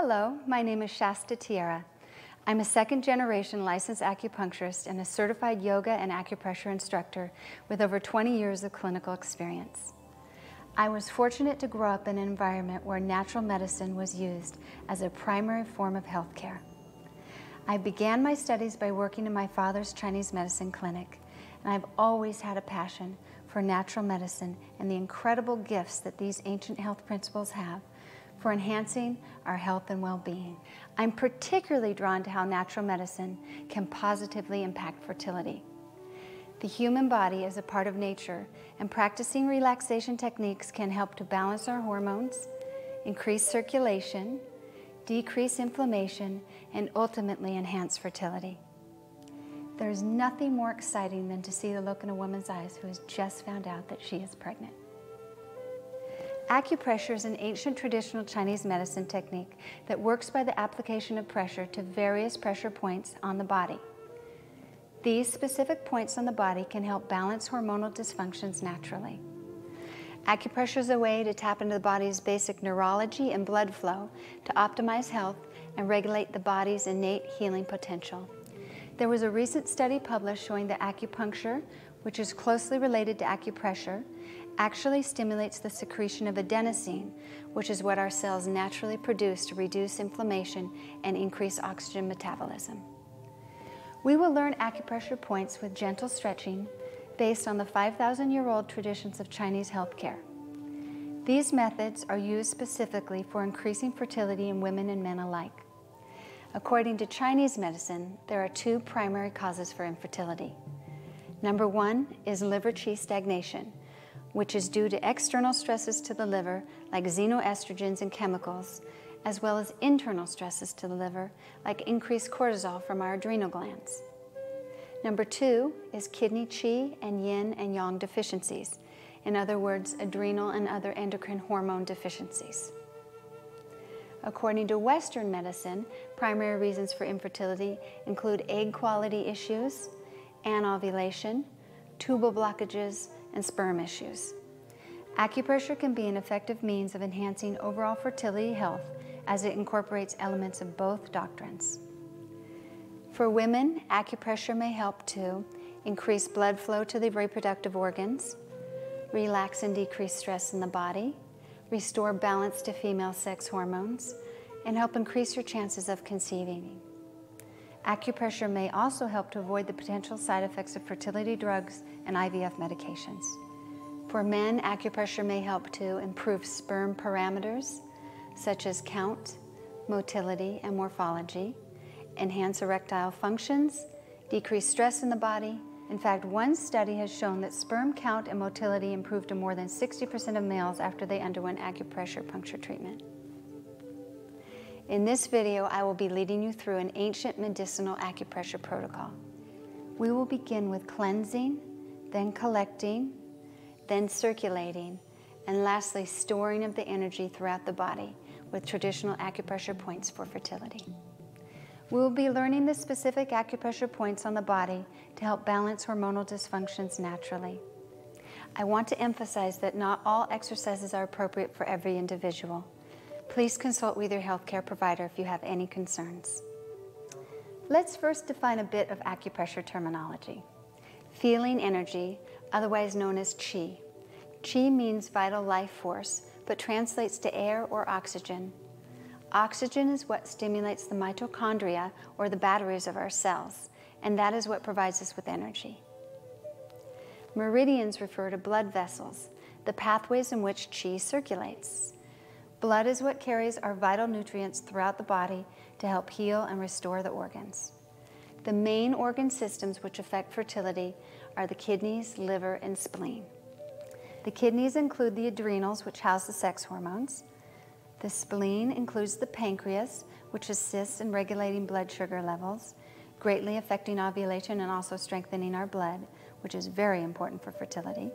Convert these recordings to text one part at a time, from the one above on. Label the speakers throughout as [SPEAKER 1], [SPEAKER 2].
[SPEAKER 1] Hello, my name is Shasta Tierra. I'm a second-generation licensed acupuncturist and a certified yoga and acupressure instructor with over 20 years of clinical experience. I was fortunate to grow up in an environment where natural medicine was used as a primary form of healthcare. I began my studies by working in my father's Chinese medicine clinic, and I've always had a passion for natural medicine and the incredible gifts that these ancient health principles have for enhancing our health and well-being. I'm particularly drawn to how natural medicine can positively impact fertility. The human body is a part of nature, and practicing relaxation techniques can help to balance our hormones, increase circulation, decrease inflammation, and ultimately enhance fertility. There's nothing more exciting than to see the look in a woman's eyes who has just found out that she is pregnant. Acupressure is an ancient traditional Chinese medicine technique that works by the application of pressure to various pressure points on the body. These specific points on the body can help balance hormonal dysfunctions naturally. Acupressure is a way to tap into the body's basic neurology and blood flow to optimize health and regulate the body's innate healing potential. There was a recent study published showing that acupuncture, which is closely related to acupressure, actually stimulates the secretion of adenosine, which is what our cells naturally produce to reduce inflammation and increase oxygen metabolism. We will learn acupressure points with gentle stretching based on the 5,000-year-old traditions of Chinese healthcare. These methods are used specifically for increasing fertility in women and men alike. According to Chinese medicine, there are two primary causes for infertility. Number one is liver qi stagnation, which is due to external stresses to the liver like xenoestrogens and chemicals, as well as internal stresses to the liver like increased cortisol from our adrenal glands. Number two is kidney qi and yin and yang deficiencies, in other words, adrenal and other endocrine hormone deficiencies. According to Western medicine, primary reasons for infertility include egg quality issues, anovulation, tubal blockages, and sperm issues. Acupressure can be an effective means of enhancing overall fertility health as it incorporates elements of both doctrines. For women, acupressure may help to increase blood flow to the reproductive organs, relax and decrease stress in the body, restore balance to female sex hormones, and help increase your chances of conceiving. Acupressure may also help to avoid the potential side effects of fertility drugs and IVF medications. For men, acupressure may help to improve sperm parameters, such as count, motility, and morphology, enhance erectile functions, decrease stress in the body. In fact, one study has shown that sperm count and motility improved to more than 60% of males after they underwent acupressure puncture treatment. In this video, I will be leading you through an ancient medicinal acupressure protocol. We will begin with cleansing, then collecting, then circulating, and lastly, storing of the energy throughout the body with traditional acupressure points for fertility. We will be learning the specific acupressure points on the body to help balance hormonal dysfunctions naturally. I want to emphasize that not all exercises are appropriate for every individual. Please consult with your healthcare provider if you have any concerns. Let's first define a bit of acupressure terminology. Feeling energy, otherwise known as qi. Qi means vital life force, but translates to air or oxygen. Oxygen is what stimulates the mitochondria, or the batteries of our cells, and that is what provides us with energy. Meridians refer to blood vessels, the pathways in which qi circulates. Blood is what carries our vital nutrients throughout the body to help heal and restore the organs. The main organ systems which affect fertility are the kidneys, liver, and spleen. The kidneys include the adrenals, which house the sex hormones. The spleen includes the pancreas, which assists in regulating blood sugar levels, greatly affecting ovulation and also strengthening our blood, which is very important for fertility.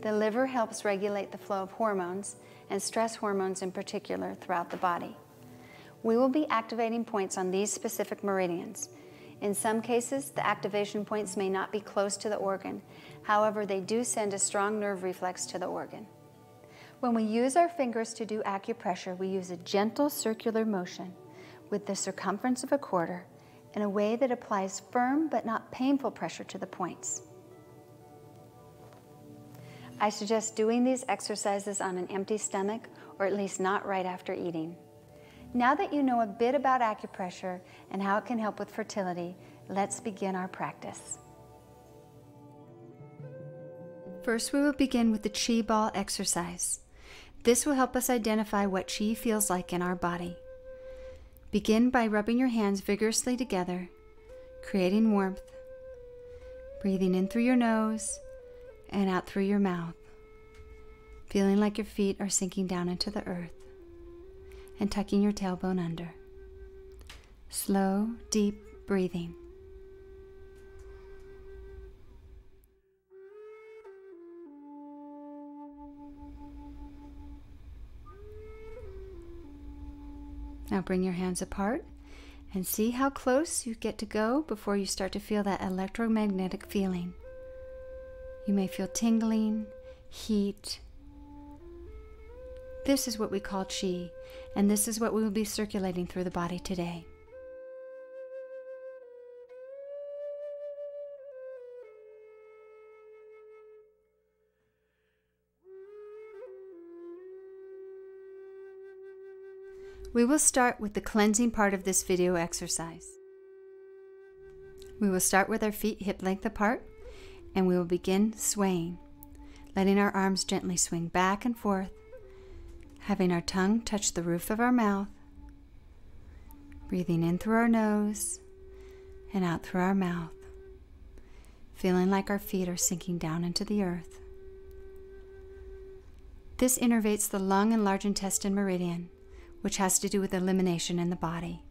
[SPEAKER 1] The liver helps regulate the flow of hormones, and stress hormones in particular, throughout the body. We will be activating points on these specific meridians. In some cases, the activation points may not be close to the organ. However, they do send a strong nerve reflex to the organ. When we use our fingers to do acupressure, we use a gentle circular motion with the circumference of a quarter in a way that applies firm but not painful pressure to the points. I suggest doing these exercises on an empty stomach, or at least not right after eating. Now that you know a bit about acupressure and how it can help with fertility, let's begin our practice. First, we will begin with the chi ball exercise. This will help us identify what chi feels like in our body. Begin by rubbing your hands vigorously together, creating warmth, breathing in through your nose and out through your mouth, feeling like your feet are sinking down into the earth, and tucking your tailbone under. Slow, deep breathing. Now bring your hands apart and see how close you get to go before you start to feel that electromagnetic feeling. You may feel tingling, heat. This is what we call chi, and this is what we will be circulating through the body today. We will start with the cleansing part of this video exercise. We will start with our feet hip length apart, and we will begin swaying, letting our arms gently swing back and forth, having our tongue touch the roof of our mouth, breathing in through our nose and out through our mouth, feeling like our feet are sinking down into the earth. This innervates the lung and large intestine meridian, which has to do with elimination in the body.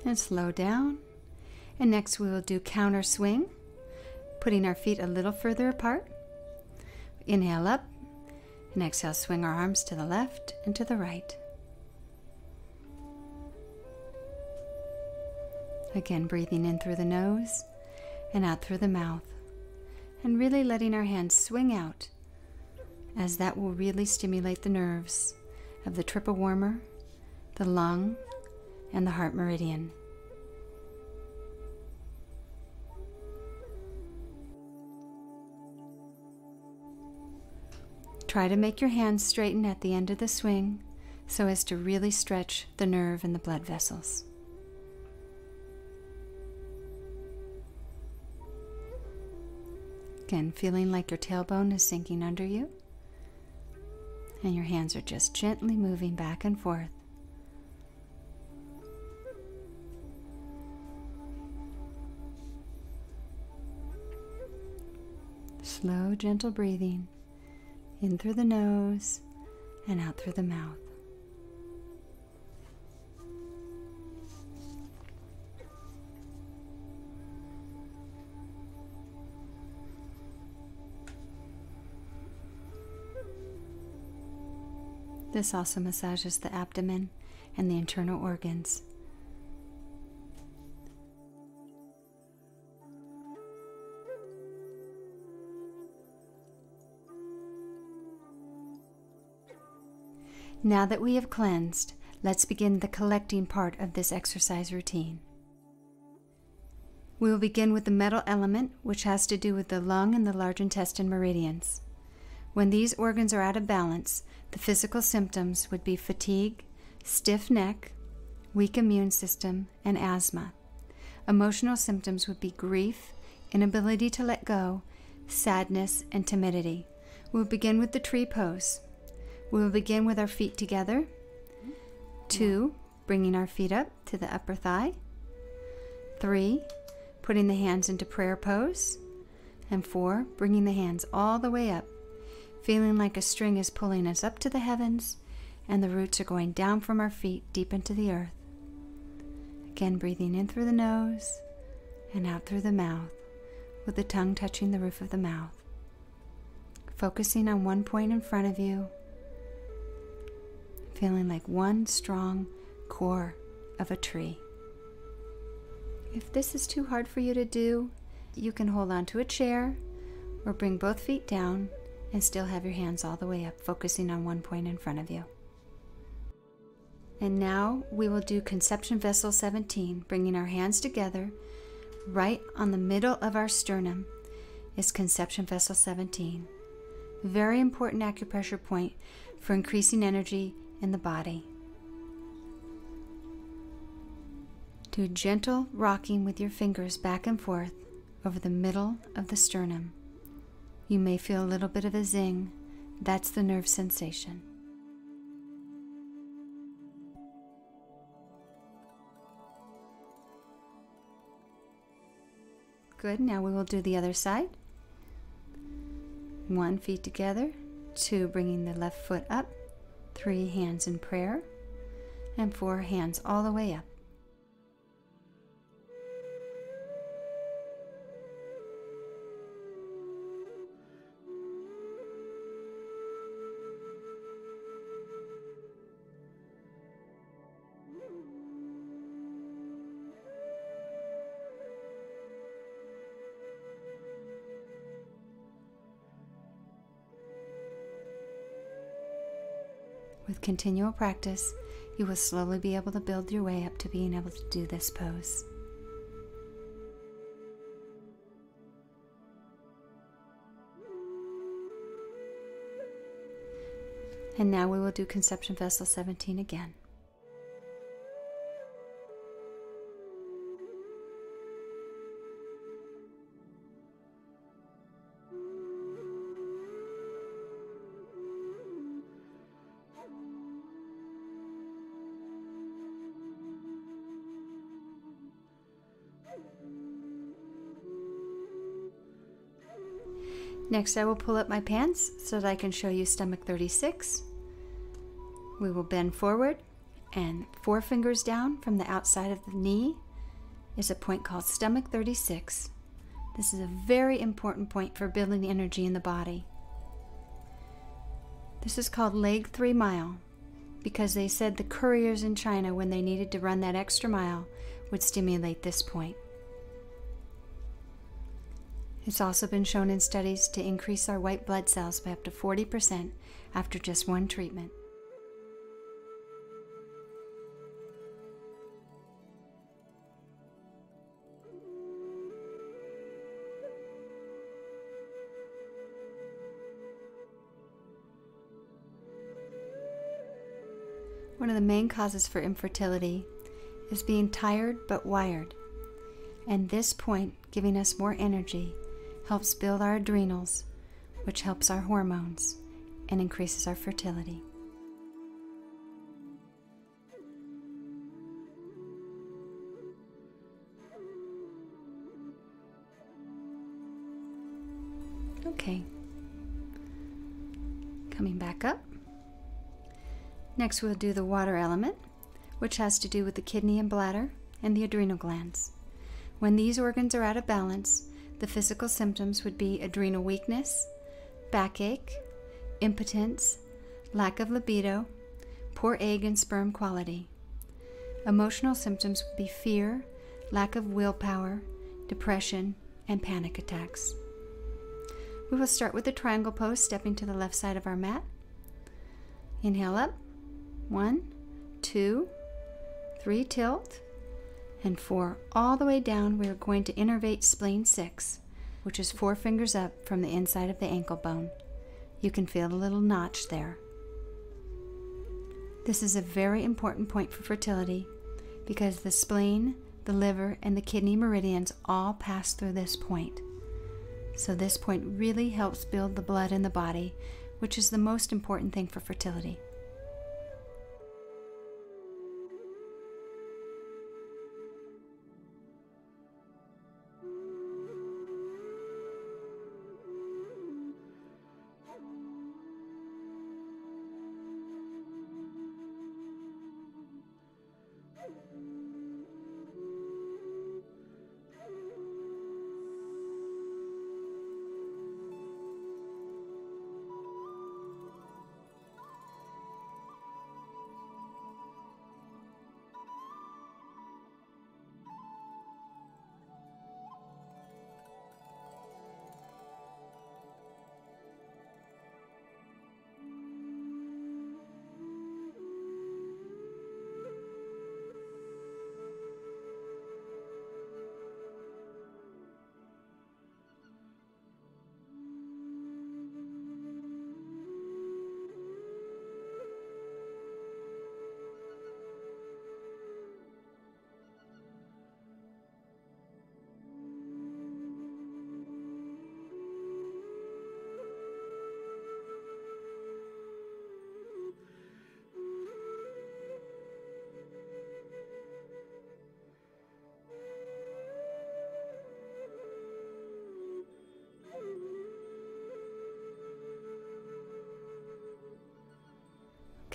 [SPEAKER 1] And slow down. And next we will do counter swing, putting our feet a little further apart. Inhale up, and exhale, swing our arms to the left and to the right. Again, breathing in through the nose and out through the mouth, and really letting our hands swing out, as that will really stimulate the nerves of the triple warmer, the lung, and the heart meridian. Try to make your hands straighten at the end of the swing so as to really stretch the nerve and the blood vessels. Again, feeling like your tailbone is sinking under you, and your hands are just gently moving back and forth. Slow, gentle breathing in through the nose and out through the mouth. This also massages the abdomen and the internal organs. Now that we have cleansed, let's begin the collecting part of this exercise routine. We will begin with the metal element, which has to do with the lung and the large intestine meridians. When these organs are out of balance, the physical symptoms would be fatigue, stiff neck, weak immune system, and asthma. Emotional symptoms would be grief, inability to let go, sadness, and timidity. We'll begin with the tree pose. We will begin with our feet together. 2, bringing our feet up to the upper thigh. 3, putting the hands into prayer pose. and 4, bringing the hands all the way up, feeling like a string is pulling us up to the heavens, and the roots are going down from our feet deep into the earth. Again, breathing in through the nose and out through the mouth, with the tongue touching the roof of the mouth. Focusing on one point in front of you, feeling like one strong core of a tree. If this is too hard for you to do, you can hold on to a chair or bring both feet down and still have your hands all the way up, focusing on one point in front of you. And now we will do Conception Vessel 17, bringing our hands together. Right on the middle of our sternum is Conception Vessel 17. Very important acupressure point for increasing energy in the body. Do gentle rocking with your fingers back and forth over the middle of the sternum. You may feel a little bit of a zing. That's the nerve sensation. Good, now we will do the other side. 1, feet together. 2, bringing the left foot up. 3, hands in prayer. And 4, hands all the way up. With continual practice, you will slowly be able to build your way up to being able to do this pose. And now we will do Conception Vessel 17 again. Next, I will pull up my pants so that I can show you stomach 36. We will bend forward, and 4 fingers down from the outside of the knee is a point called stomach 36. This is a very important point for building energy in the body. This is called leg 3 mile because they said the couriers in China, when they needed to run that extra mile, would stimulate this point. It's also been shown in studies to increase our white blood cells by up to 40% after just one treatment. One of the main causes for infertility is being tired but wired, and this point, giving us more energy, helps build our adrenals, which helps our hormones and increases our fertility. Okay, coming back up. Next we'll do the water element, which has to do with the kidney and bladder and the adrenal glands. When these organs are out of balance, the physical symptoms would be adrenal weakness, backache, impotence, lack of libido, poor egg and sperm quality. Emotional symptoms would be fear, lack of willpower, depression, and panic attacks. We will start with the triangle pose, stepping to the left side of our mat. Inhale up. 1, 2, 3, tilt, and 4 all the way down. We are going to innervate spleen 6, which is 4 fingers up from the inside of the ankle bone. You can feel a little notch there. This is a very important point for fertility because the spleen, the liver, and the kidney meridians all pass through this point. So this point really helps build the blood in the body, which is the most important thing for fertility.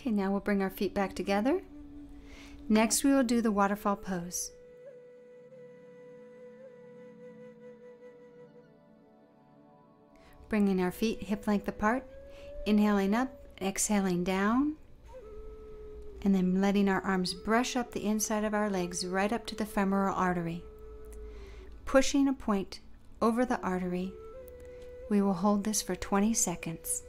[SPEAKER 1] Okay, now we'll bring our feet back together. Next, we will do the waterfall pose. Bringing our feet hip length apart, inhaling up, exhaling down, and then letting our arms brush up the inside of our legs right up to the femoral artery. Pushing a point over the artery, we will hold this for 20 seconds.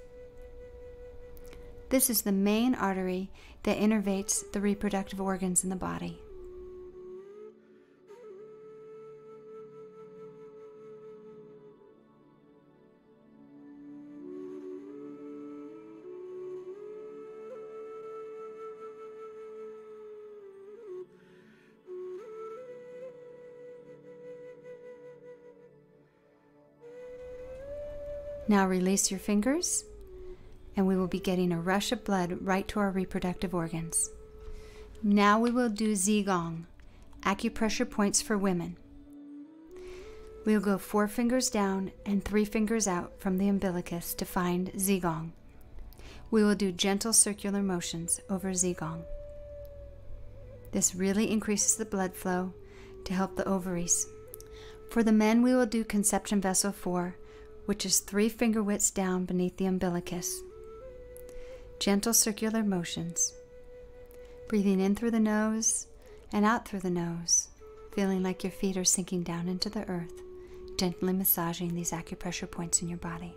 [SPEAKER 1] This is the main artery that innervates the reproductive organs in the body. Now release your fingers, and we will be getting a rush of blood right to our reproductive organs. Now we will do Zigong, acupressure points for women. We will go 4 fingers down and 3 fingers out from the umbilicus to find Zigong. We will do gentle circular motions over Zigong. This really increases the blood flow to help the ovaries. For the men, we will do conception vessel 4, which is 3 finger widths down beneath the umbilicus. Gentle circular motions. Breathing in through the nose and out through the nose, feeling like your feet are sinking down into the earth, gently massaging these acupressure points in your body.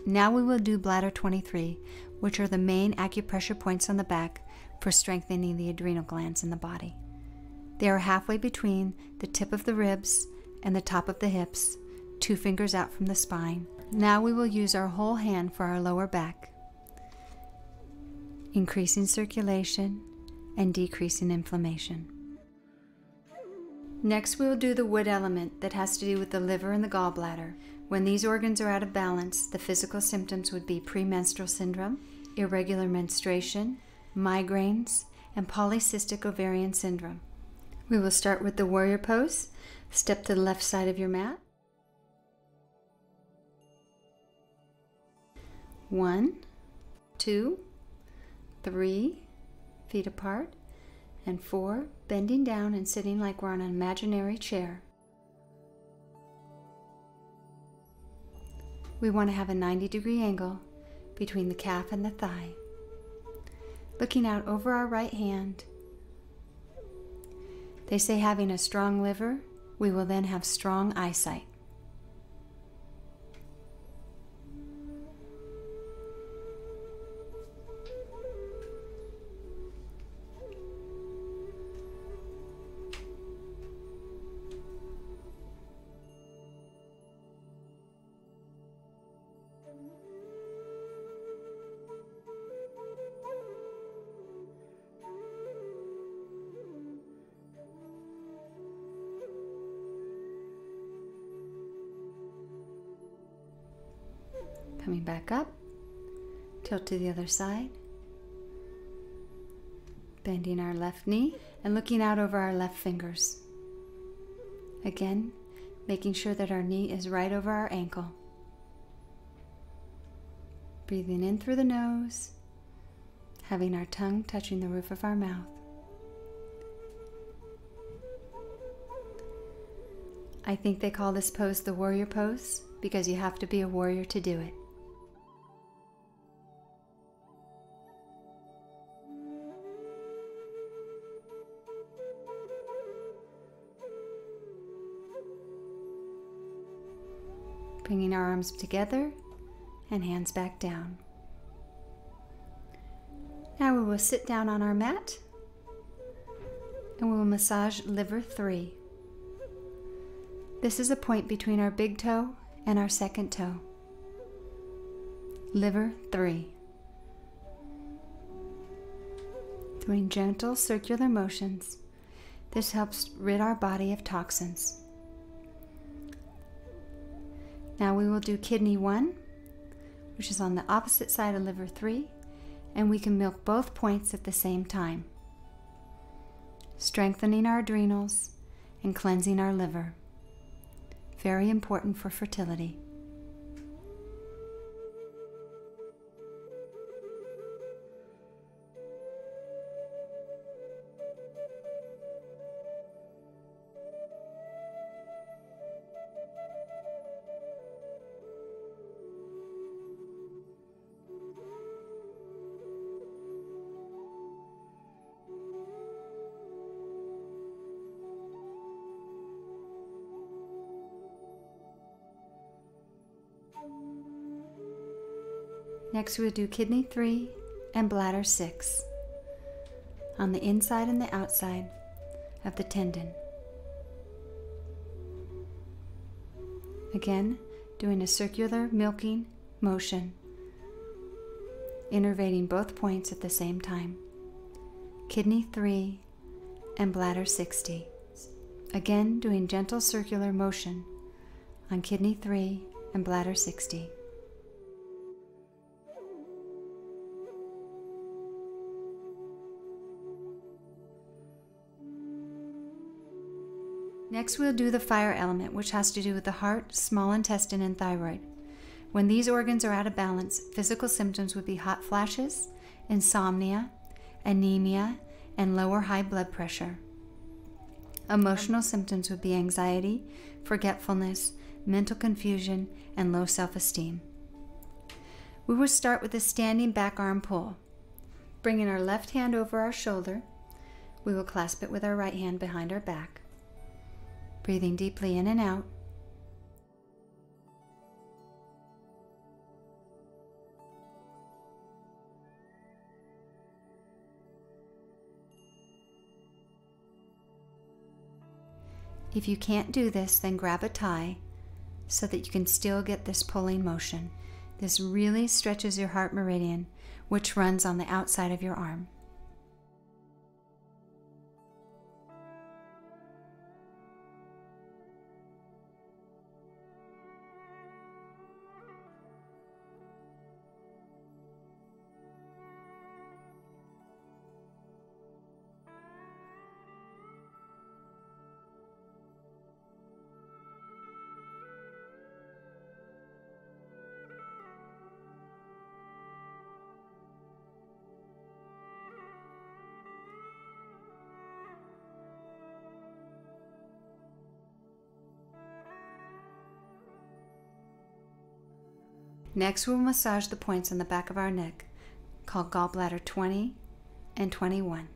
[SPEAKER 1] Now we will do bladder 23, which are the main acupressure points on the back for strengthening the adrenal glands in the body. They are halfway between the tip of the ribs and the top of the hips, 2 fingers out from the spine. Now we will use our whole hand for our lower back, increasing circulation and decreasing inflammation. Next, we will do the wood element that has to do with the liver and the gallbladder. When these organs are out of balance, the physical symptoms would be premenstrual syndrome, irregular menstruation, migraines, and polycystic ovarian syndrome. We will start with the warrior pose. Step to the left side of your mat. 1, 2, 3, feet apart, and 4, bending down and sitting like we're on an imaginary chair. We want to have a 90-degree angle between the calf and the thigh. Looking out over our right hand, they say having a strong liver, we will then have strong eyesight. Coming back up, tilt to the other side, bending our left knee and looking out over our left fingers. Again, making sure that our knee is right over our ankle. Breathing in through the nose, having our tongue touching the roof of our mouth. I think they call this pose the warrior pose because you have to be a warrior to do it. Bringing our arms together and hands back down. Now we will sit down on our mat and we will massage liver 3. This is a point between our big toe and our second toe. Liver 3. Doing gentle circular motions, this helps rid our body of toxins. Now we will do kidney 1, which is on the opposite side of liver 3, and we can milk both points at the same time, strengthening our adrenals and cleansing our liver. Very important for fertility. Next we'll do kidney 3 and bladder 6 on the inside and the outside of the tendon. Again, doing a circular milking motion, innervating both points at the same time. Kidney 3 and bladder 60. Again, doing gentle circular motion on kidney 3 and bladder 60. Next we'll do the fire element, which has to do with the heart, small intestine, and thyroid. When these organs are out of balance, physical symptoms would be hot flashes, insomnia, anemia, and lower high blood pressure. Emotional symptoms would be anxiety, forgetfulness, mental confusion, and low self-esteem. We will start with a standing back arm pull. Bringing our left hand over our shoulder, we will clasp it with our right hand behind our back. Breathing deeply in and out. If you can't do this, then grab a tie so that you can still get this pulling motion. This really stretches your heart meridian, which runs on the outside of your arm. Next, we'll massage the points on the back of our neck, called gallbladder 20 and 21.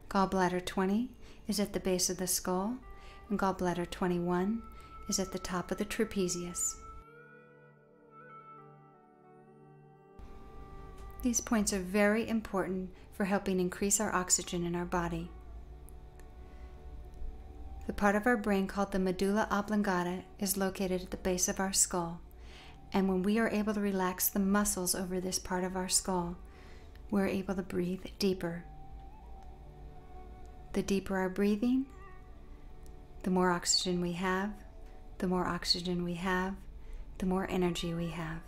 [SPEAKER 1] Gallbladder 20 is at the base of the skull, and gallbladder 21 is at the top of the trapezius. These points are very important for helping increase our oxygen in our body. The part of our brain called the medulla oblongata is located at the base of our skull. And when we are able to relax the muscles over this part of our skull, we're able to breathe deeper. The deeper our breathing, the more oxygen we have, the more oxygen we have, the more energy we have.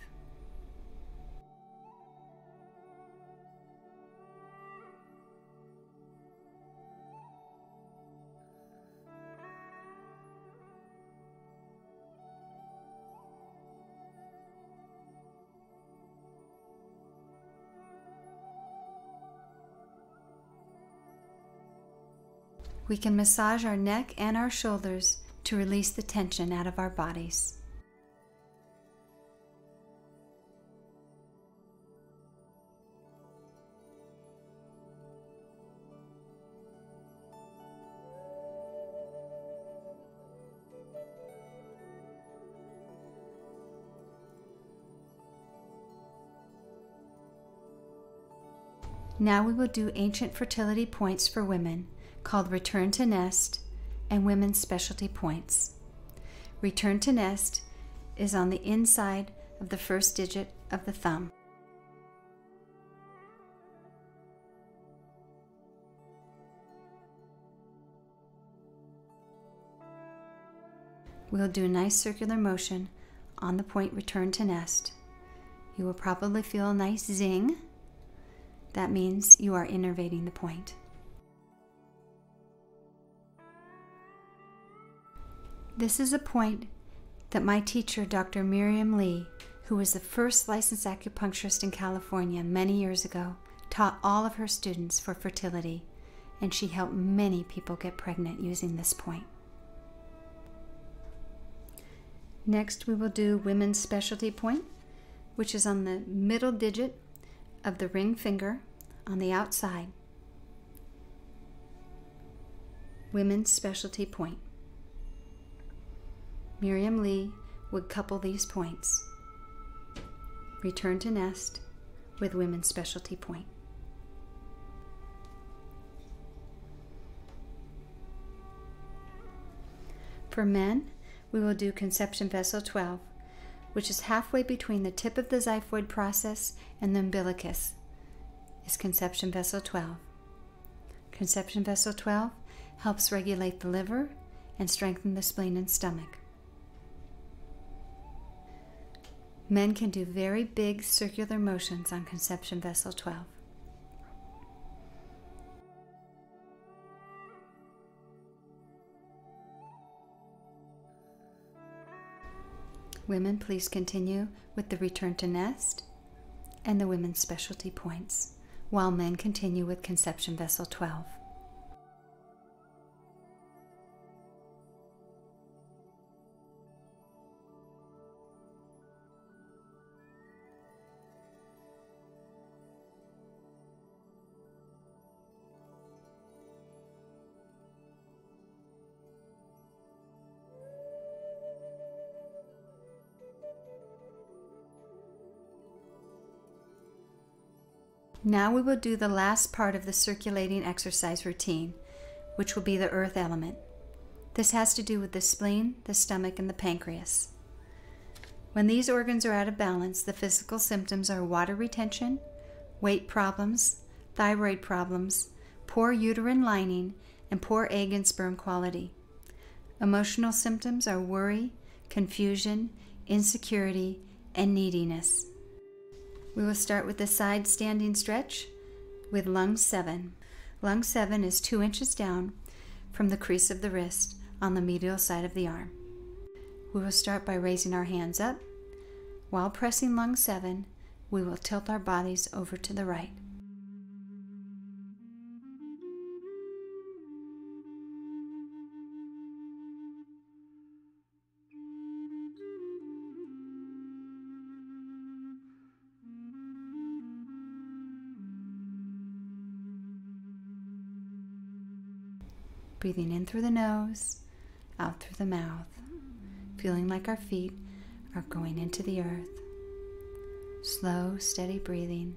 [SPEAKER 1] We can massage our neck and our shoulders to release the tension out of our bodies. Now we will do ancient fertility points for women, called Return to Nest and women's specialty points. Return to nest is on the inside of the first digit of the thumb. We'll do a nice circular motion on the point return to nest. You will probably feel a nice zing. That means you are innervating the point. This is a point that my teacher, Dr. Miriam Lee, who was the first licensed acupuncturist in California many years ago, taught all of her students for fertility, and she helped many people get pregnant using this point. Next, we will do women's specialty point, which is on the middle digit of the ring finger on the outside. Women's specialty point. Miriam Lee would couple these points. Return to nest with women's specialty point. For men, we will do conception vessel 12, which is halfway between the tip of the xiphoid process and the umbilicus, is conception vessel 12. Conception vessel 12 helps regulate the liver and strengthen the spleen and stomach. Men can do very big circular motions on conception vessel 12. Women, please continue with the return to nest and the women's specialty points, while men continue with conception vessel 12. Now we will do the last part of the circulating exercise routine, which will be the earth element. This has to do with the spleen, the stomach, and the pancreas. When these organs are out of balance, the physical symptoms are water retention, weight problems, thyroid problems, poor uterine lining, and poor egg and sperm quality. Emotional symptoms are worry, confusion, insecurity, and neediness. We will start with the side standing stretch with lung 7. Lung 7 is 2 inches down from the crease of the wrist on the medial side of the arm. We will start by raising our hands up. While pressing lung 7, we will tilt our bodies over to the right. Breathing in through the nose, out through the mouth, feeling like our feet are going into the earth. Slow, steady breathing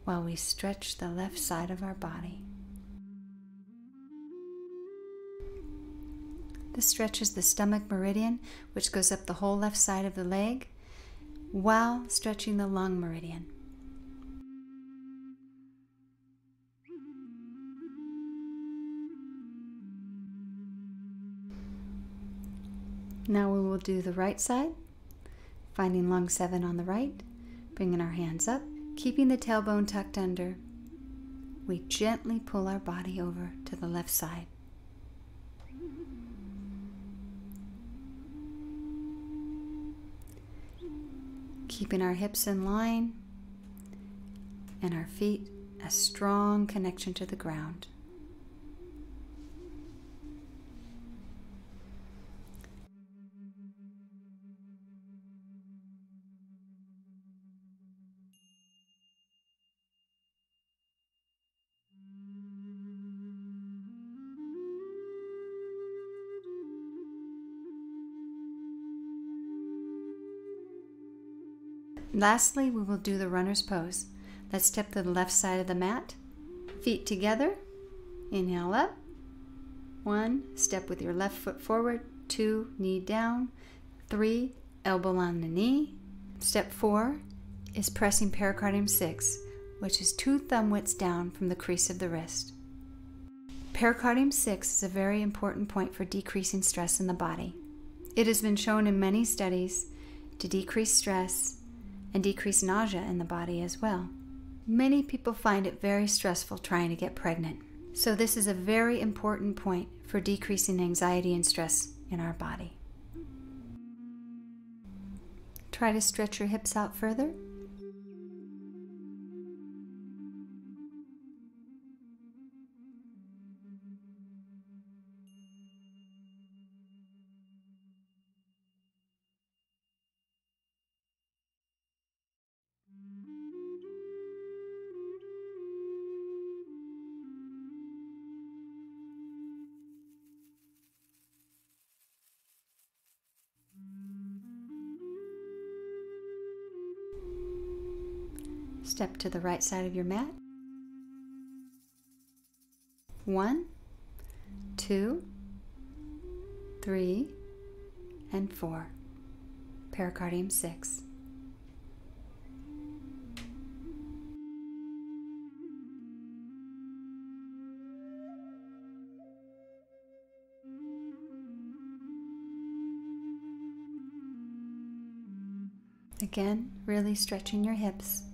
[SPEAKER 1] while we stretch the left side of our body. This stretches the stomach meridian, which goes up the whole left side of the leg, while stretching the lung meridian. Now we will do the right side, finding lung 7 on the right, bringing our hands up, keeping the tailbone tucked under. We gently pull our body over to the left side. Keeping our hips in line and our feet a strong connection to the ground. Lastly, we will do the runner's pose. Let's step to the left side of the mat, feet together, inhale up, 1, step with your left foot forward. 2, knee down. 3, elbow on the knee. Step 4 is pressing pericardium 6, which is 2 thumb widths down from the crease of the wrist. Pericardium 6 is a very important point for decreasing stress in the body. It has been shown in many studies to decrease stress and decrease nausea in the body as well. Many people find it very stressful trying to get pregnant. So this is a very important point for decreasing anxiety and stress in our body. Try to stretch your hips out further. Step to the right side of your mat. 1, 2, 3, and 4. Pericardium 6. Again, really stretching your hips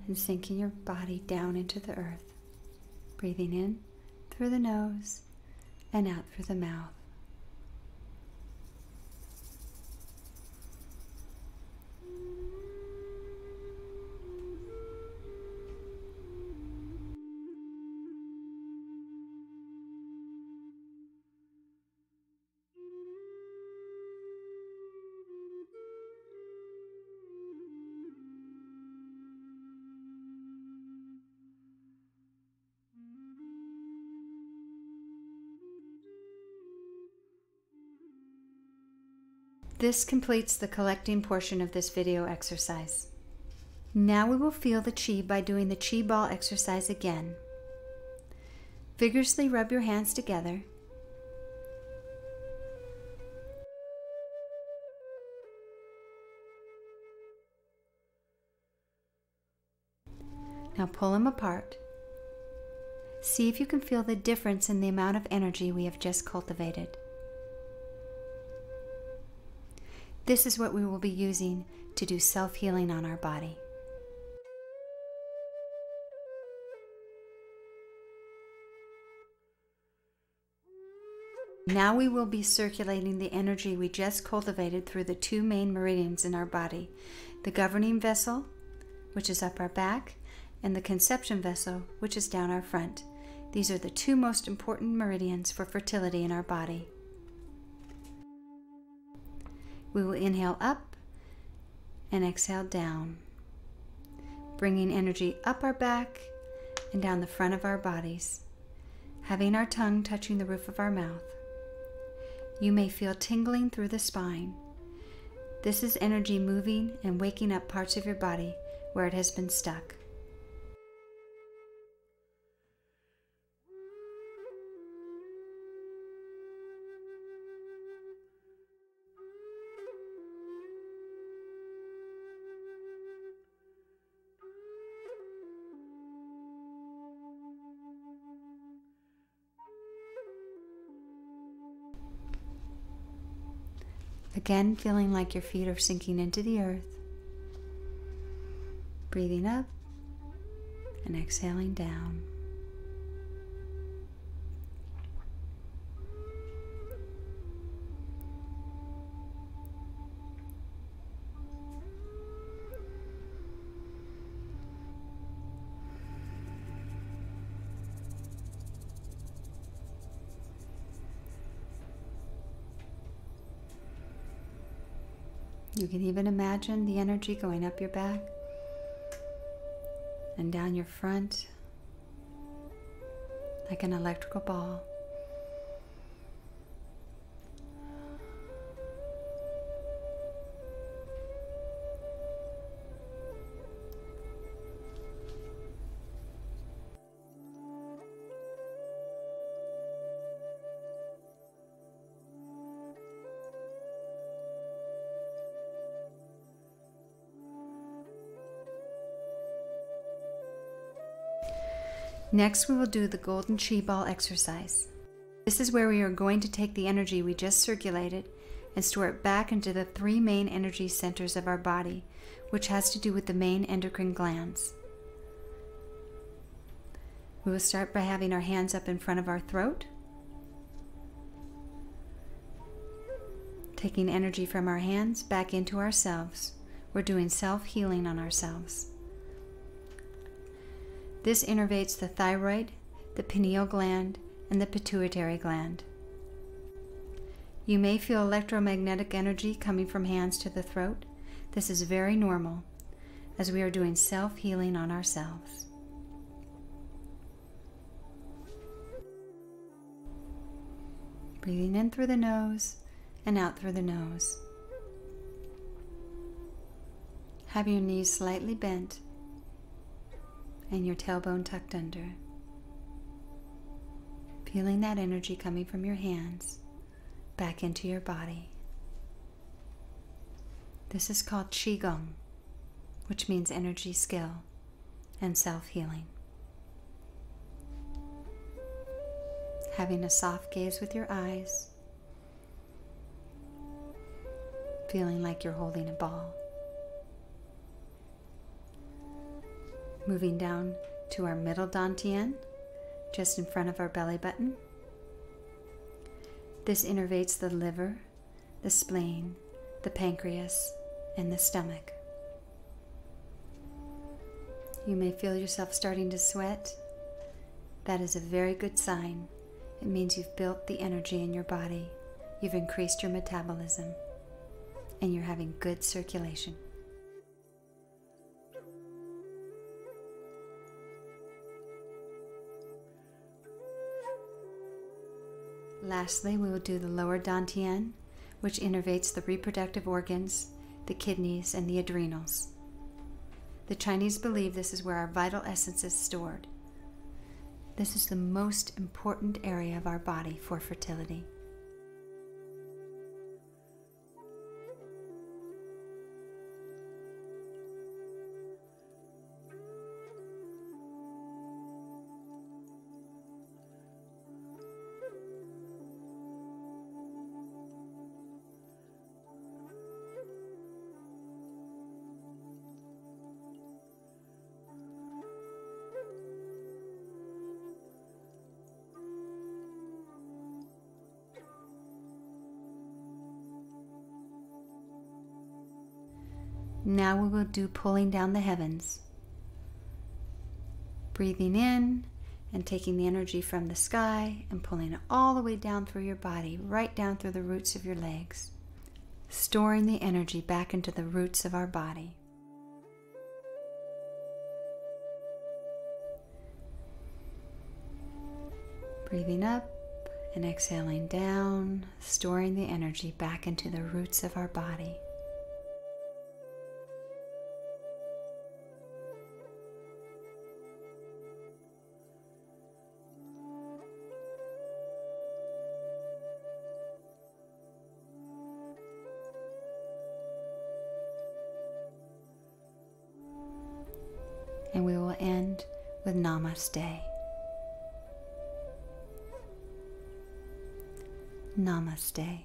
[SPEAKER 1] and sinking your body down into the earth. Breathing in through the nose and out through the mouth. This completes the collecting portion of this video exercise. Now we will feel the chi by doing the chi ball exercise again. Vigorously rub your hands together. Now pull them apart. See if you can feel the difference in the amount of energy we have just cultivated. This is what we will be using to do self-healing on our body. Now we will be circulating the energy we just cultivated through the 2 main meridians in our body, the governing vessel, which is up our back, and the conception vessel, which is down our front. These are the 2 most important meridians for fertility in our body. We will inhale up and exhale down, bringing energy up our back and down the front of our bodies, having our tongue touching the roof of our mouth. You may feel tingling through the spine. This is energy moving and waking up parts of your body where it has been stuck. Again, feeling like your feet are sinking into the earth. Breathing up and exhaling down. You can even imagine the energy going up your back and down your front like an electrical ball. Next, we will do the golden chi ball exercise. This is where we are going to take the energy we just circulated and store it back into the 3 main energy centers of our body, which has to do with the main endocrine glands. We will start by having our hands up in front of our throat, taking energy from our hands back into ourselves. We're doing self-healing on ourselves. This innervates the thyroid, the pineal gland, and the pituitary gland. You may feel electromagnetic energy coming from hands to the throat. This is very normal, as we are doing self-healing on ourselves. Breathing in through the nose and out through the nose. Have your knees slightly bent and your tailbone tucked under. Feeling that energy coming from your hands back into your body. This is called Qigong, which means energy skill and self-healing. Having a soft gaze with your eyes, feeling like you're holding a ball. Moving down to our middle dantian, just in front of our belly button. This innervates the liver, the spleen, the pancreas, and the stomach. You may feel yourself starting to sweat. That is a very good sign. It means you've built the energy in your body, you've increased your metabolism, and you're having good circulation. Lastly, we will do the lower dantian, which innervates the reproductive organs, the kidneys, and the adrenals. The Chinese believe this is where our vital essence is stored. This is the most important area of our body for fertility. Now we will do pulling down the heavens. Breathing in and taking the energy from the sky and pulling it all the way down through your body, right down through the roots of your legs. Storing the energy back into the roots of our body. Breathing up and exhaling down, storing the energy back into the roots of our body. And we will end with Namaste. Namaste.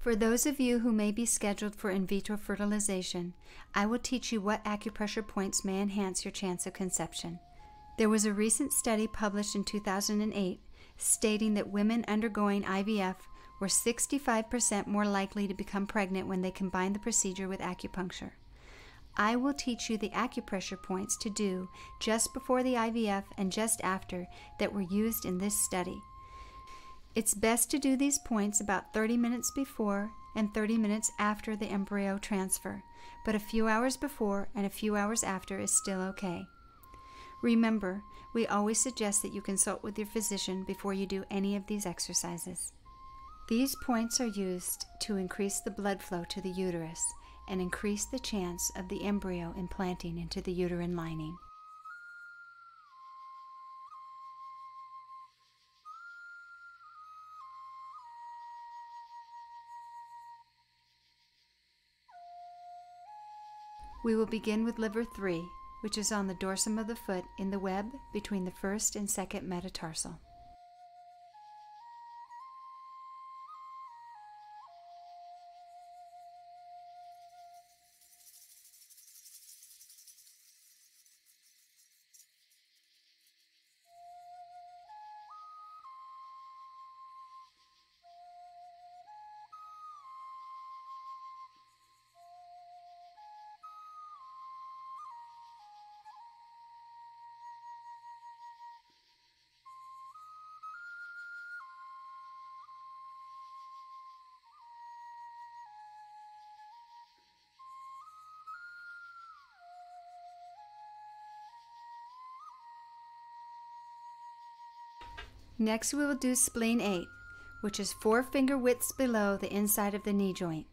[SPEAKER 1] For those of you who may be scheduled for in vitro fertilization, I will teach you what acupressure points may enhance your chance of conception. There was a recent study published in 2008 stating that women undergoing IVF were 65% more likely to become pregnant when they combined the procedure with acupuncture. I will teach you the acupressure points to do just before the IVF and just after that were used in this study. It's best to do these points about 30 minutes before and 30 minutes after the embryo transfer, but a few hours before and a few hours after is still okay. Remember, we always suggest that you consult with your physician before you do any of these exercises. These points are used to increase the blood flow to the uterus and increase the chance of the embryo implanting into the uterine lining. We will begin with liver 3, which is on the dorsum of the foot in the web between the first and second metatarsal. Next we will do spleen 8, which is 4 finger widths below the inside of the knee joint.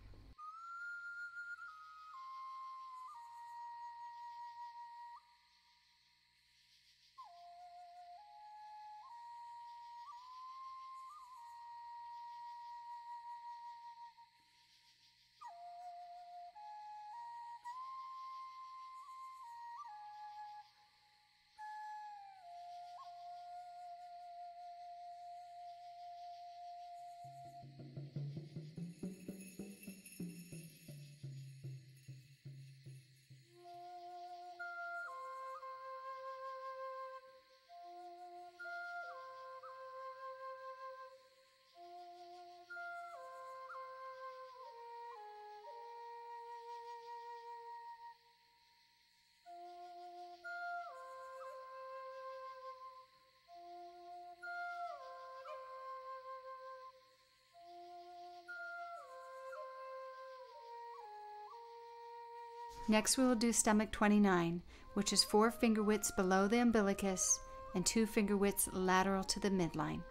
[SPEAKER 1] Next we will do stomach 29, which is 4 finger widths below the umbilicus and 2 finger widths lateral to the midline.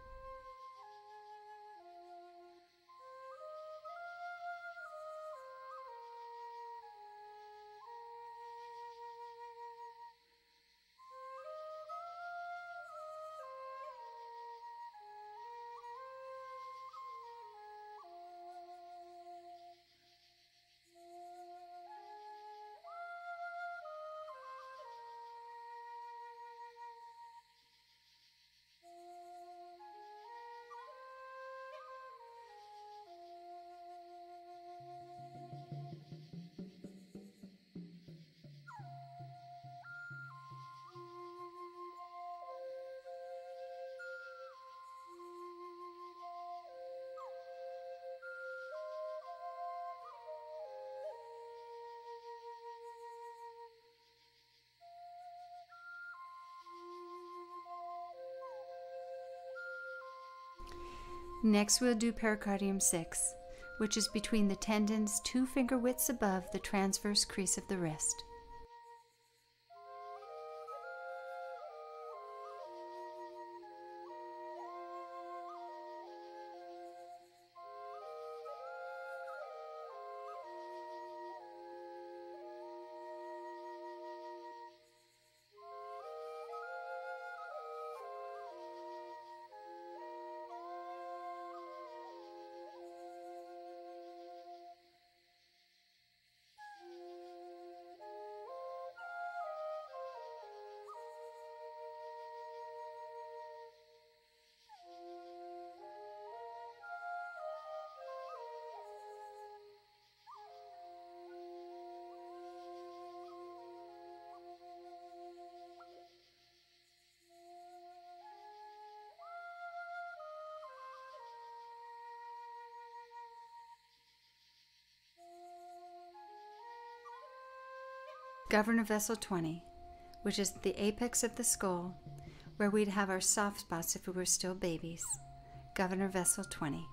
[SPEAKER 1] Next we'll do pericardium 6, which is between the tendons 2 finger widths above the transverse crease of the wrist. Governor vessel 20, which is the apex of the skull, where we'd have our soft spots if we were still babies. Governor vessel 20.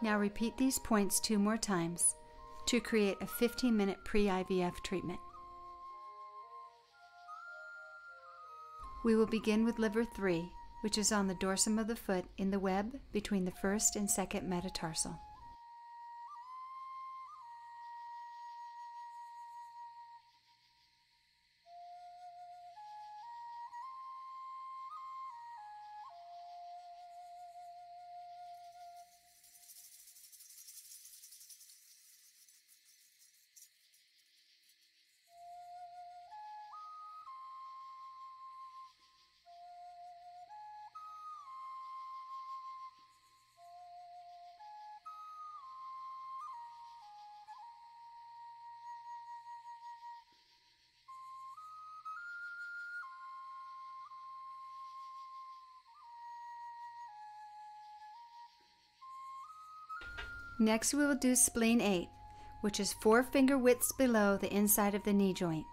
[SPEAKER 1] Now repeat these points 2 more times to create a 15-minute pre-IVF treatment. We will begin with liver 3, which is on the dorsum of the foot in the web between the first and second metatarsal. Next we will do spleen 8, which is 4 finger widths below the inside of the knee joint.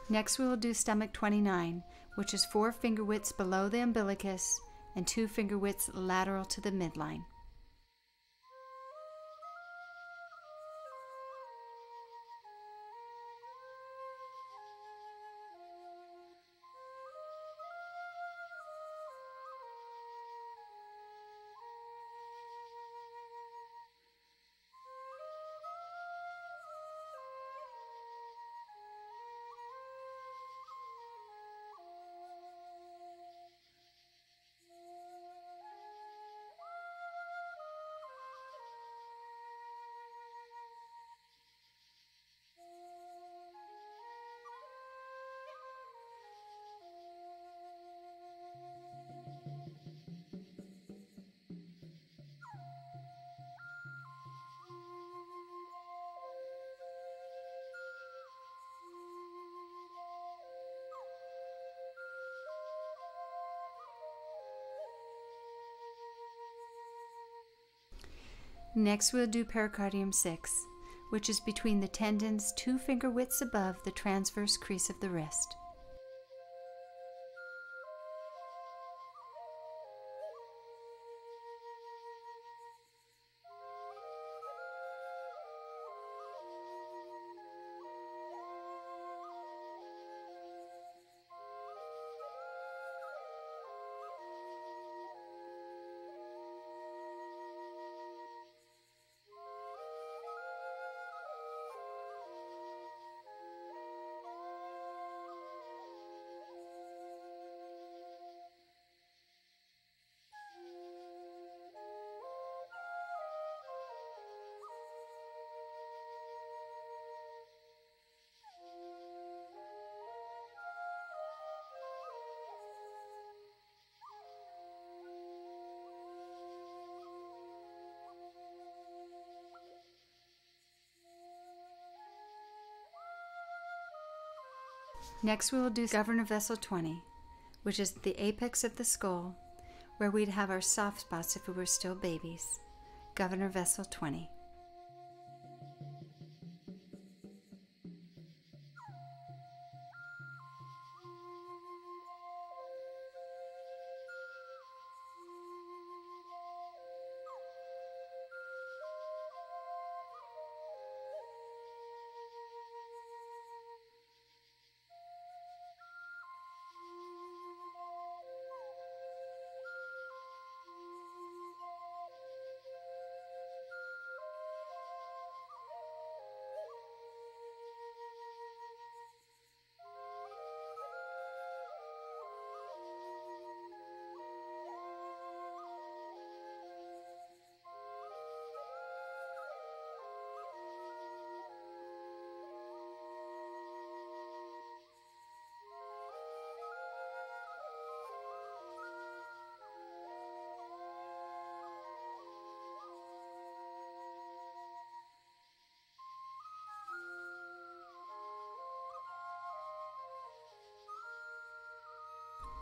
[SPEAKER 1] Next we will do stomach 29, which is 4 finger widths below the umbilicus and 2 finger widths lateral to the midline. Next we'll do pericardium 6, which is between the tendons 2 finger widths above the transverse crease of the wrist. Next we will do governor vessel 20, which is the apex of the skull, where we'd have our soft spots if we were still babies. Governor vessel 20.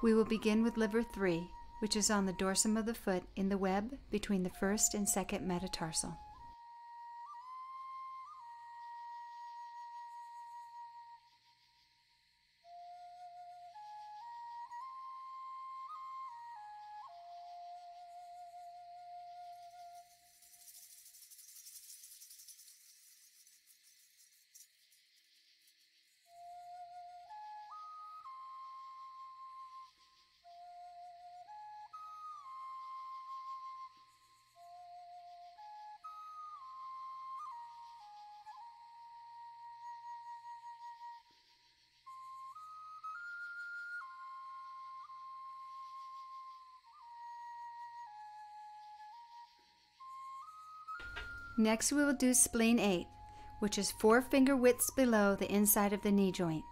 [SPEAKER 1] We will begin with liver 3, which is on the dorsum of the foot in the web between the first and second metatarsal. Next we will do spleen 8, which is 4 finger widths below the inside of the knee joint.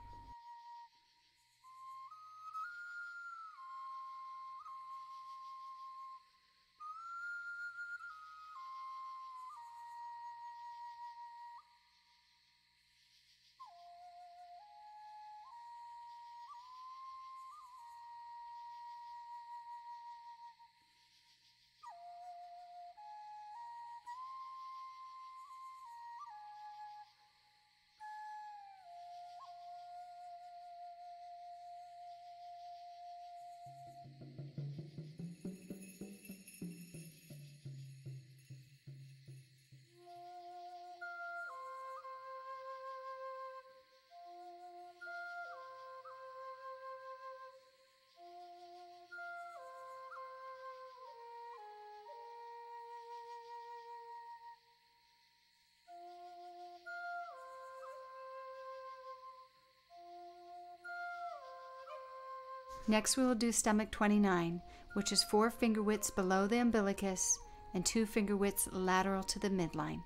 [SPEAKER 1] Next we will do stomach 29, which is 4 finger widths below the umbilicus and 2 finger widths lateral to the midline.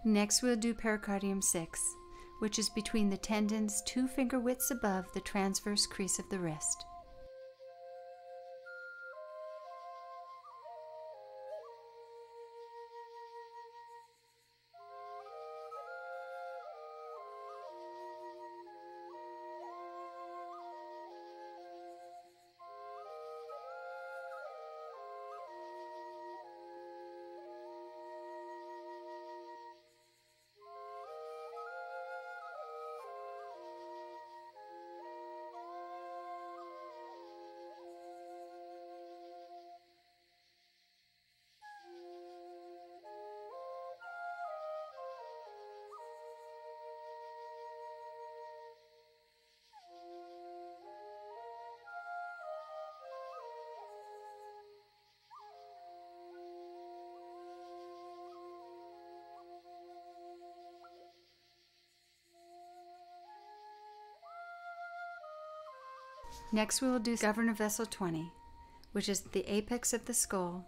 [SPEAKER 1] Next we'll do pericardium 6, which is between the tendons 2 finger widths above the transverse crease of the wrist. Next we will do governor vessel 20, which is the apex of the skull,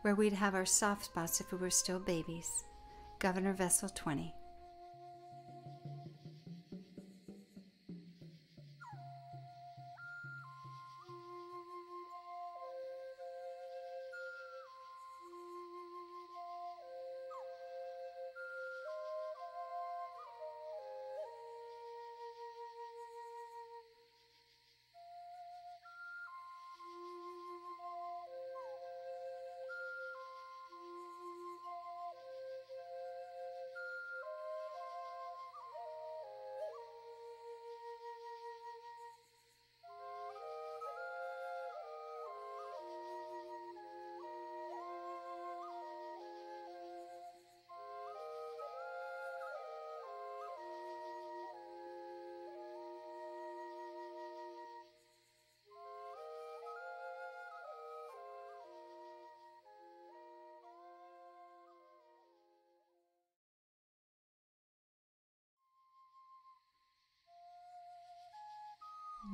[SPEAKER 1] where we'd have our soft spots if we were still babies. Governor vessel 20.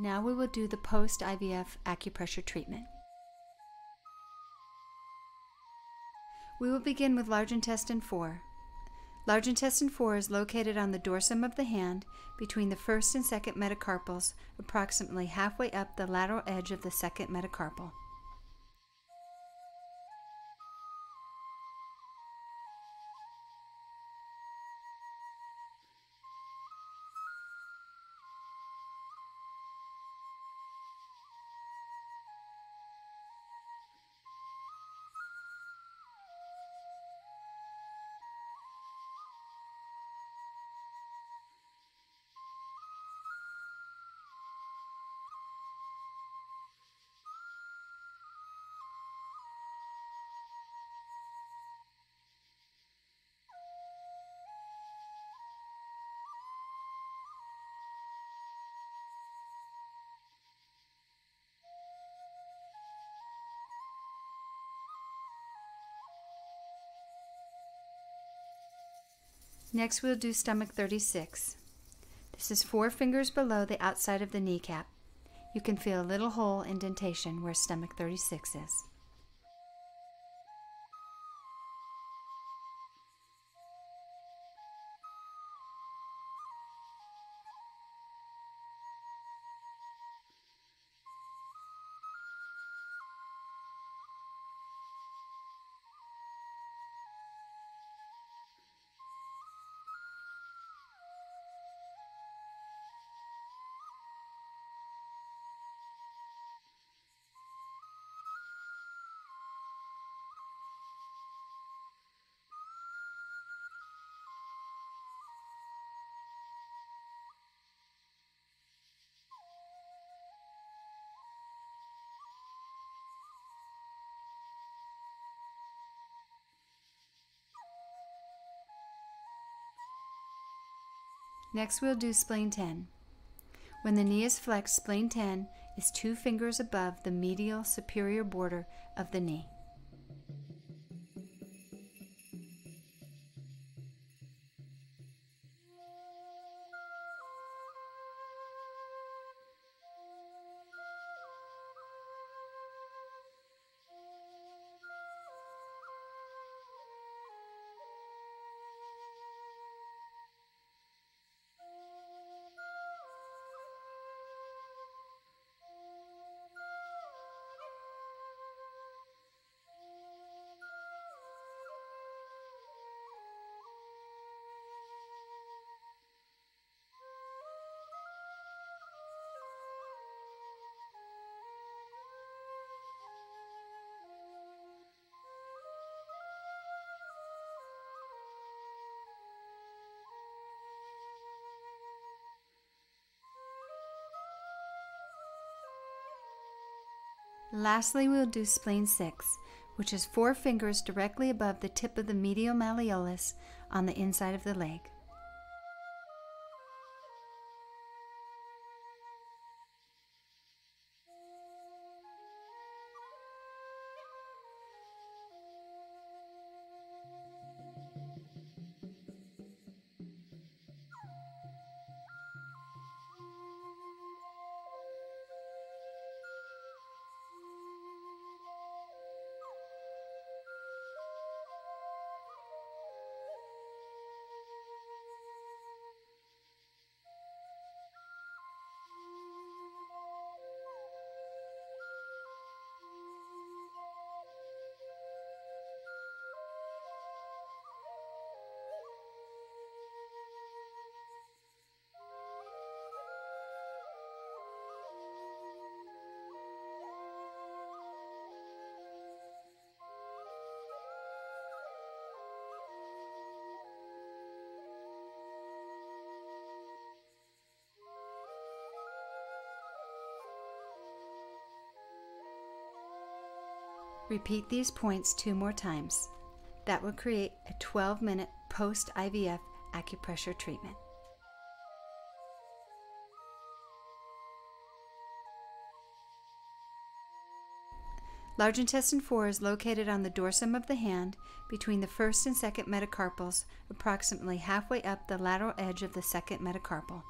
[SPEAKER 1] Now we will do the post-IVF acupressure treatment. We will begin with large intestine 4. Large intestine 4 is located on the dorsum of the hand between the first and second metacarpals, approximately halfway up the lateral edge of the second metacarpal. Next we'll do stomach 36. This is 4 fingers below the outside of the kneecap. You can feel a little hole indentation where stomach 36 is. Next we'll do spleen 10. When the knee is flexed, spleen 10 is 2 fingers above the medial superior border of the knee. Lastly, we'll do spleen 6, which is 4 fingers directly above the tip of the medial malleolus on the inside of the leg. Repeat these points 2 more times. That will create a 12-minute post-IVF acupressure treatment. Large intestine 4 is located on the dorsum of the hand between the first and second metacarpals, approximately halfway up the lateral edge of the second metacarpal.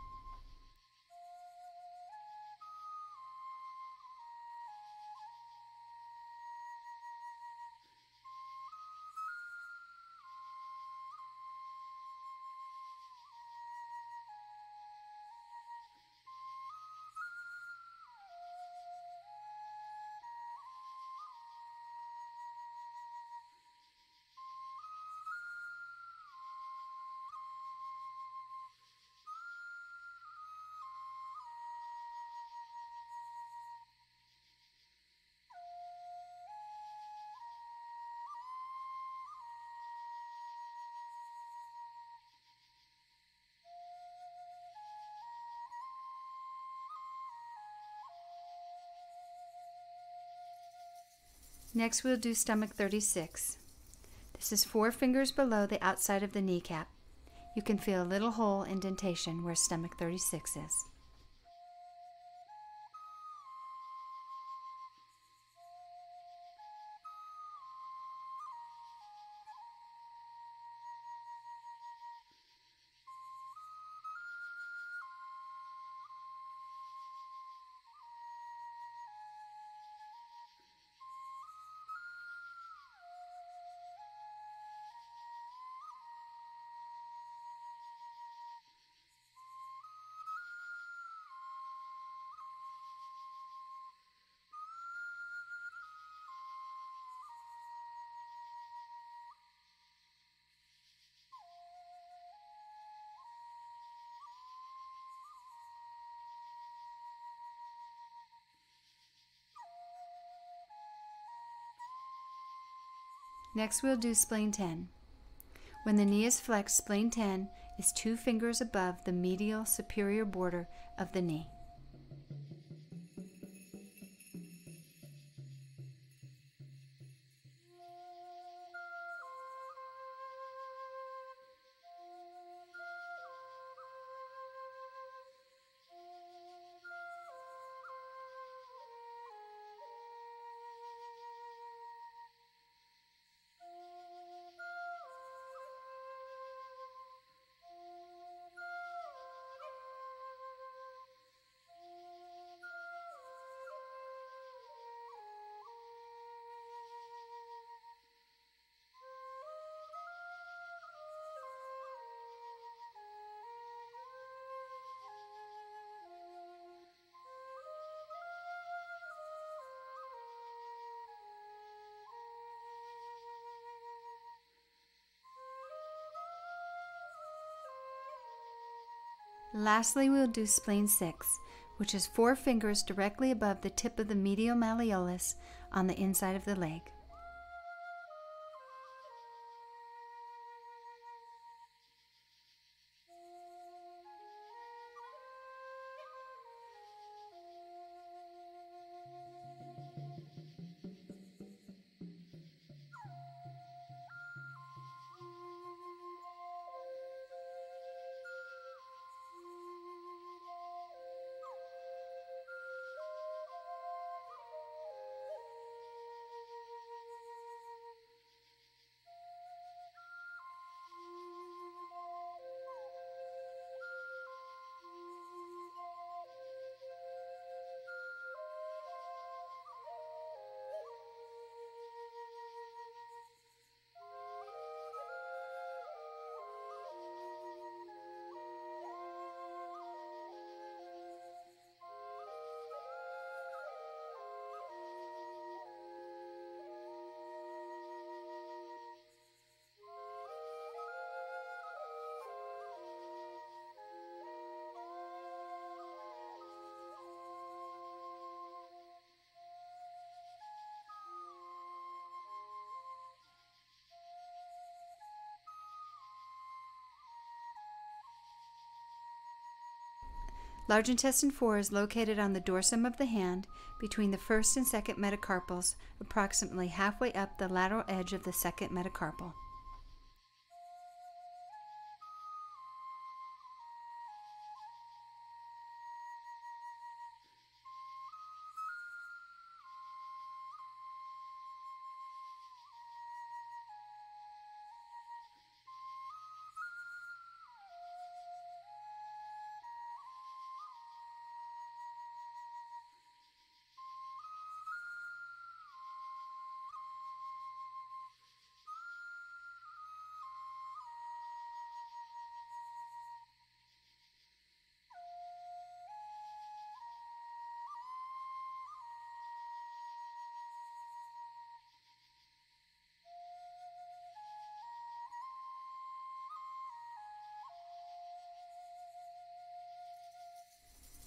[SPEAKER 1] Next we'll do stomach 36. This is 4 fingers below the outside of the kneecap. You can feel a little hole indentation where stomach 36 is. Next we'll do spleen 10. When the knee is flexed, spleen 10 is 2 fingers above the medial superior border of the knee. Lastly, we'll do spleen 6, which is 4 fingers directly above the tip of the medial malleolus on the inside of the leg. Large intestine 4 is located on the dorsum of the hand between the first and second metacarpals, approximately halfway up the lateral edge of the second metacarpal.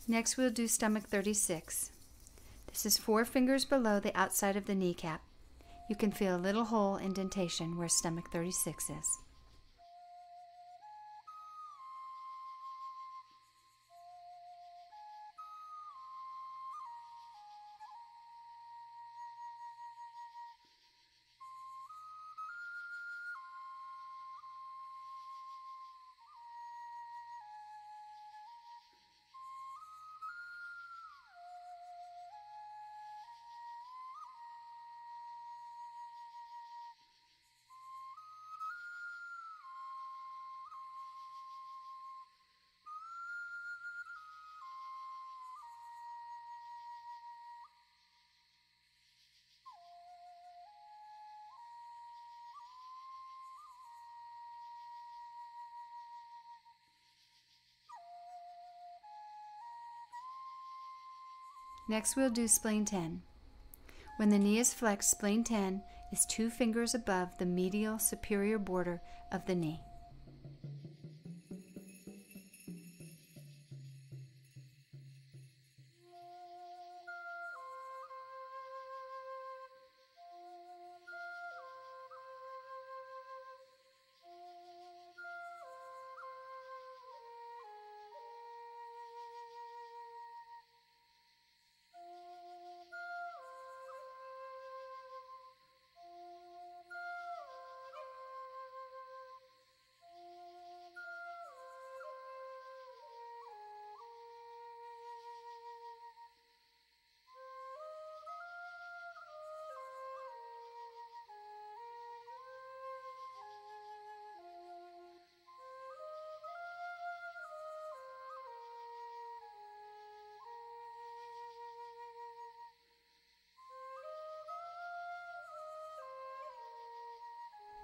[SPEAKER 1] Next we'll do stomach 36. This is 4 fingers below the outside of the kneecap. You can feel a little hole indentation where stomach 36 is. Next, we'll do spleen 10. When the knee is flexed, spleen 10 is 2 fingers above the medial superior border of the knee.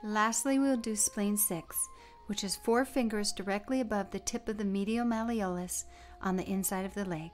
[SPEAKER 1] Lastly, we'll do spleen 6, which is 4 fingers directly above the tip of the medial malleolus on the inside of the leg.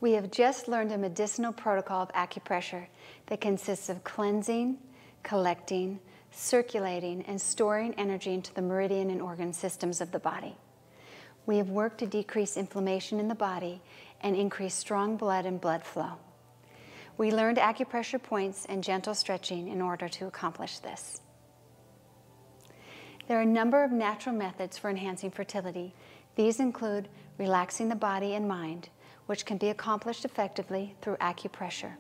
[SPEAKER 1] We have just learned a medicinal protocol of acupressure that consists of cleansing, collecting, circulating, and storing energy into the meridian and organ systems of the body. We have worked to decrease inflammation in the body and increase strong blood and blood flow. We learned acupressure points and gentle stretching in order to accomplish this. There are a number of natural methods for enhancing fertility. These include relaxing the body and mind, which can be accomplished effectively through acupressure.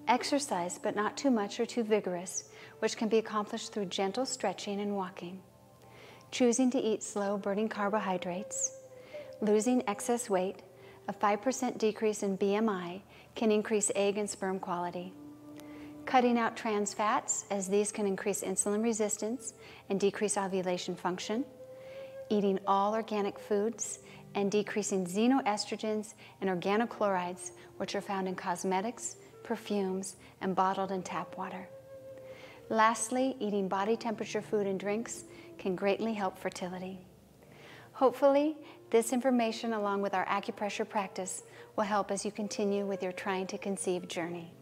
[SPEAKER 1] Exercise, but not too much or too vigorous, which can be accomplished through gentle stretching and walking. Choosing to eat slow-burning carbohydrates. Losing excess weight. A 5% decrease in BMI can increase egg and sperm quality. Cutting out trans fats, as these can increase insulin resistance and decrease ovulation function. Eating all organic foods, and decreasing xenoestrogens and organochlorides, which are found in cosmetics, perfumes, and bottled and tap water. Lastly, eating body temperature food and drinks can greatly help fertility. Hopefully, this information along with our acupressure practice will help as you continue with your trying to conceive journey.